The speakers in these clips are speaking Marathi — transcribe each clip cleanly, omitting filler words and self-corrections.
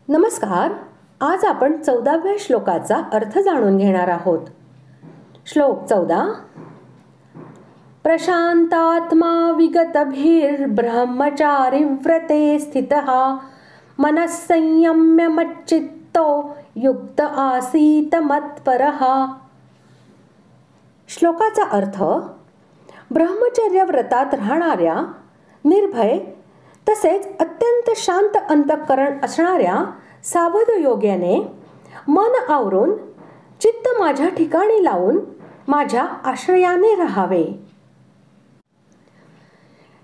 नमस्कार. आज आपण 14व्या श्लोकाचा अर्थ जाणून घेणार आहोत. श्लोक 14. प्रशांतात्मा विगतभिर्ब्रह्मचारी व्रते स्थितः मनस्संयम्य मच्चित्तो युक्त आसीत मत्परः. श्लोकाचा अर्थ: ब्रह्मचर्य व्रतात राहणाऱ्या, निर्भय तसेच अत्यंत शांत अंतःकरण असणाऱ्या सावध योग्याने मन आवरून चित्त माझ्या ठिकाणी लावून माझ्या आश्रयाने राहावे.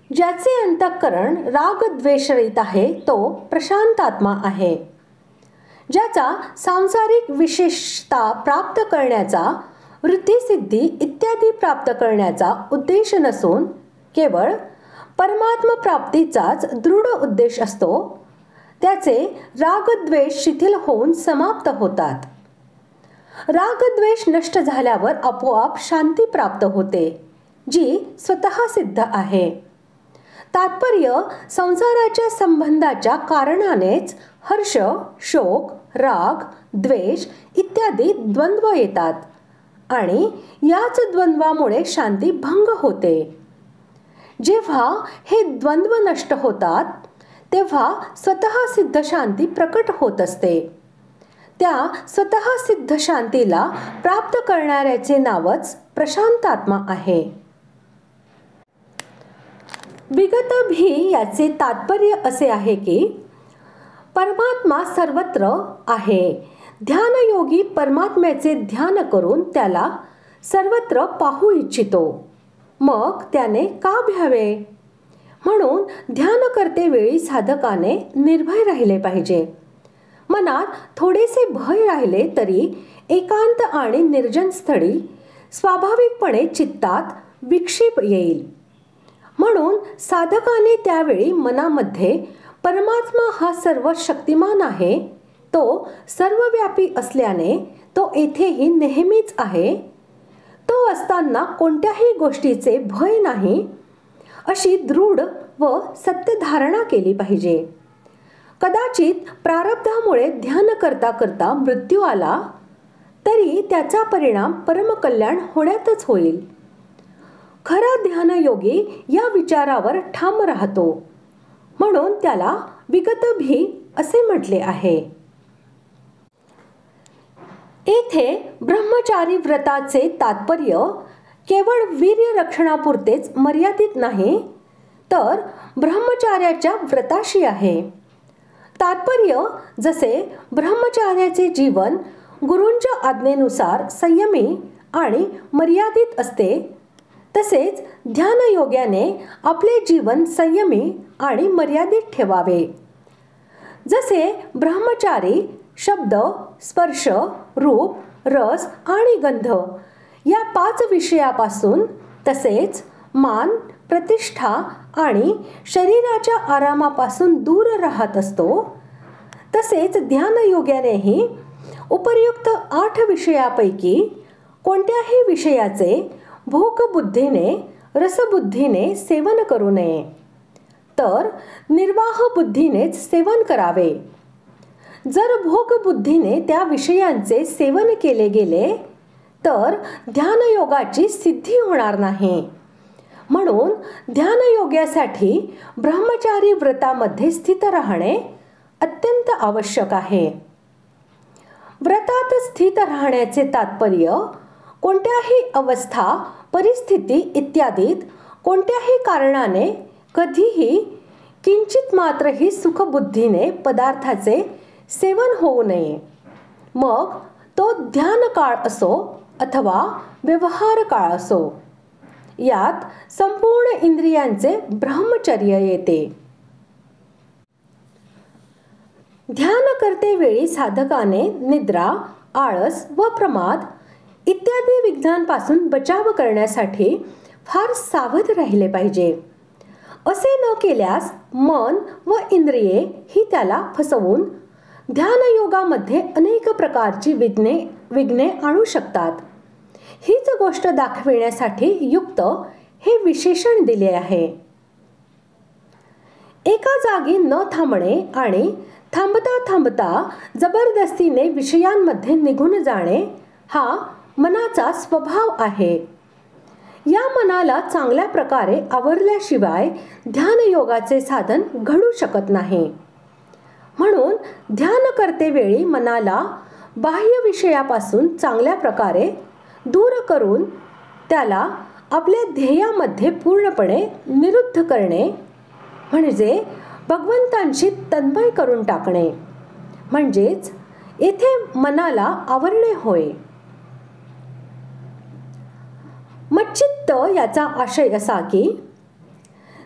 ज्याचे अंतःकरण राग द्वेषरहित आहे तो प्रशांतात्मा आहे. ज्याचा सांसारिक विशेषता प्राप्त करण्याचा, वृत्तीसिद्धी इत्यादी प्राप्त करण्याचा उद्देश नसून केवळ परमात्म प्राप्तीचाच दृढ उद्देश असतो, त्याचे रागद्वेष शिथिल होऊन समाप्त होतात. रागद्वेष नष्ट झाल्यावर आपोआप शांती प्राप्त होते, जी स्वतः सिद्ध आहे. तात्पर्य: संसाराच्या संबंधाच्या कारणानेच हर्ष, शोक, राग, द्वेष इत्यादी द्वंद्व येतात आणि याच द्वंद्वामुळे शांती भंग होते. जेव्हा हे द्वंद्व नष्ट होतात तेव्हा स्वतः सिद्ध शांती प्रकट होत असते. त्या स्वतः सिद्ध शांतीला प्राप्त करणाऱ्याचे नावच प्रशांतात्मा आहे. विगत भी याचे तात्पर्य असे आहे की परमात्मा सर्वत्र आहे. ध्यानयोगी परमात्म्याचे ध्यान करून त्याला सर्वत्र पाहू इच्छितो. मग त्याने का भ्यावे? म्हणून ध्यान करते वेळी साधकाने निर्भय राहिले पाहिजे. मनात थोडेसे भय राहिले तरी एकांत आणि निर्जन स्थळी स्वाभाविकपणे चित्तात विक्षेप येईल. म्हणून साधकाने त्यावेळी मनामध्ये परमात्मा हा सर्व शक्तिमान आहे, तो सर्वव्यापी असल्याने तो येथेही नेहमीच आहे, तो असताना कोणत्याही गोष्टीचे भय नाही, अशी दृढ व सत्य धारणा केली पाहिजे. कदाचित प्रारब्धामुळे ध्यान करता करता मृत्यू आला तरी त्याचा परिणाम परमकल्याण होण्यातच होईल. खरा ध्यानयोगी या विचारावर ठाम राहतो, म्हणून त्याला विगतभी असे म्हटले आहे. येथे ब्रह्मचारी व्रताचे तात्पर्य केवळ वीर्य रक्षणापुरतेच मर्यादित नाही, तर ब्रह्मचार्याच्या व्रताशी आहे. तात्पर्य जसे ब्रह्मचार्याचे जीवन गुरूंच्या आज्ञेनुसार संयमी आणि मर्यादित असते, तसेच ध्यानयोग्याने आपले जीवन संयमी आणि मर्यादित ठेवावे. जसे ब्रह्मचारी शब्द, स्पर्श, रूप, रस आणि गंध या 5 विषयापासून, तसेच मान, प्रतिष्ठा आणि शरीराच्या आरामापासून दूर राहत असतो, तसेच ध्यानयोग्यानेही उपर्युक्त 8 विषयापैकी कोणत्याही विषयाचे भोगबुद्धीने, रसबुद्धीने सेवन करू नये, तर निर्वाह बुद्धीनेच सेवन करावे. जर भोगबुद्धीने त्या विषयांचे सेवन केले गेले तर ध्यानयोगाची सिद्धी होणार नाही. म्हणून ध्यानयोग्यासाठी ब्रह्मचारी व्रतामध्ये स्थित राहणे अत्यंत आवश्यक आहे. व्रतात स्थित राहण्याचे तात्पर्य कोणत्याही अवस्था, परिस्थिती इत्यादीत कोणत्याही कारणाने कधीही किंचित मात्रही सुखबुद्धीने पदार्थाचे सेवन होऊ नये. मग तो ध्यान काळ असो अथवा व्यवहार काळ असो, यात संपूर्ण इंद्रियांचे ब्रह्मचर्य येते. ध्यान करते वेळी साधकाने निद्रा, आळस व प्रमाद इत्यादी विघ्नांपासून बचाव करण्यासाठी फार सावध राहिले पाहिजे. असे न केल्यास मन व इंद्रिये ही त्याला फसवून ध्यानयोगामध्ये अनेक प्रकारची विघ्ने आणू शकतात. हीच गोष्ट दाखविण्यासाठी युक्त हे विशेषण दिले आहे. एका जागी न थांबणे आणि थांबता थांबता जबरदस्तीने विषयांमध्ये निघून जाणे हा मनाचा स्वभाव आहे. या मनाला चांगल्या प्रकारे आवरल्याशिवाय ध्यानयोगाचे साधन घडू शकत नाही. म्हणून ध्यान करतेवेळी मनाला बाह्य विषयापासून चांगल्या प्रकारे दूर करून त्याला आपल्या ध्येयामध्ये पूर्णपणे निरुद्ध करणे म्हणजे भगवंतांशी तन्मय करून टाकणे म्हणजेच येथे मनाला आवरणे होय. मच्चित्त याचा आशय असा की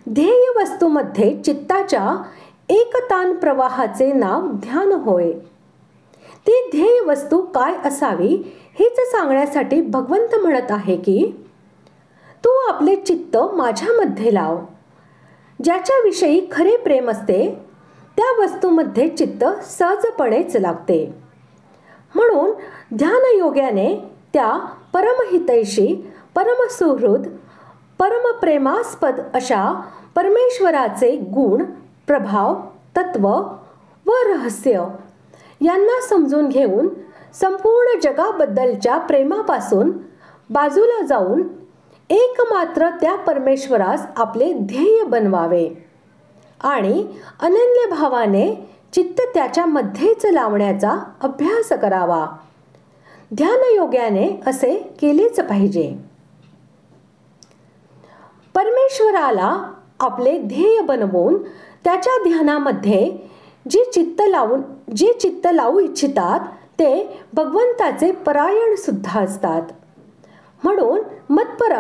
ध्येय वस्तूमध्ये चित्ताच्या एकतान प्रवाहाचे नाव ध्यान होय. ती ध्येय वस्तू काय असावी हेच सांगण्यासाठी भगवंत म्हणत आहे की तू आपले चित्त माझ्यामध्ये लाव. ज्याच्याविषयी खरे प्रेम असते त्या वस्तूमध्ये चित्त सहजपणेच लागते. म्हणून ध्यानयोग्याने त्या परमहितैषी परमसुहृद परमप्रेमास्पद अशा परमेश्वराचे गुण, प्रभाव, तत्व व रहस्य यांना समजून घेऊन संपूर्ण जगाबद्दलच्या प्रेमापासून बाजूला जाऊन एकमात्र त्या परमेश्वरास आपले ध्येय बनवावे आणि अनन्य भावाने चित्त त्याच्यामध्येच लावण्याचा अभ्यास करावा. ध्यानयोग्याने असे केलेच पाहिजे. परमेश्वराला आपले ध्येय बनवून त्याच्या ध्यानामध्ये जे चित्त लावू इच्छितात ते भगवंताचे परायण सुद्धा असतात. म्हणून मत्पर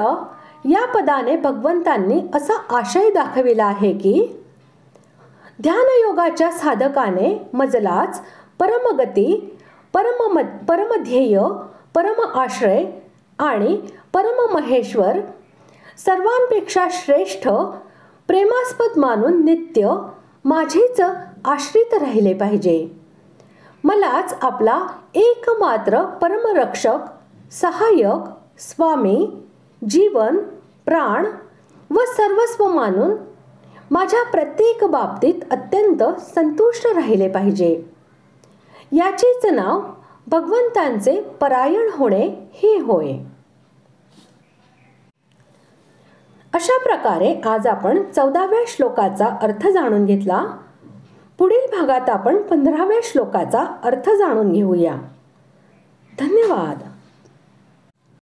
या पदाने भगवंतांनी असा आशय दाखविला आहे की ध्यानयोगाच्या साधकाने मजलाच परमगती, परमध्येय, परम आश्रय आणि परममहेश्वर सर्वांपेक्षा श्रेष्ठ प्रेमास्पद मानून नित्य माझेच आश्रित राहिले पाहिजे. मलाच आपला एकमात्र परमरक्षक, सहाय्यक, स्वामी, जीवन, प्राण व सर्वस्व मानून माझ्या प्रत्येक बाबतीत अत्यंत संतुष्ट राहिले पाहिजे. याचेच नाव भगवंतांचे परायण होणे हे होय. अशा प्रकारे आज आपण 14व्या श्लोकाचा अर्थ जाणून घेतला. पुढील भागात आपण 15व्या श्लोकाचा अर्थ जाणून घेऊया. धन्यवाद.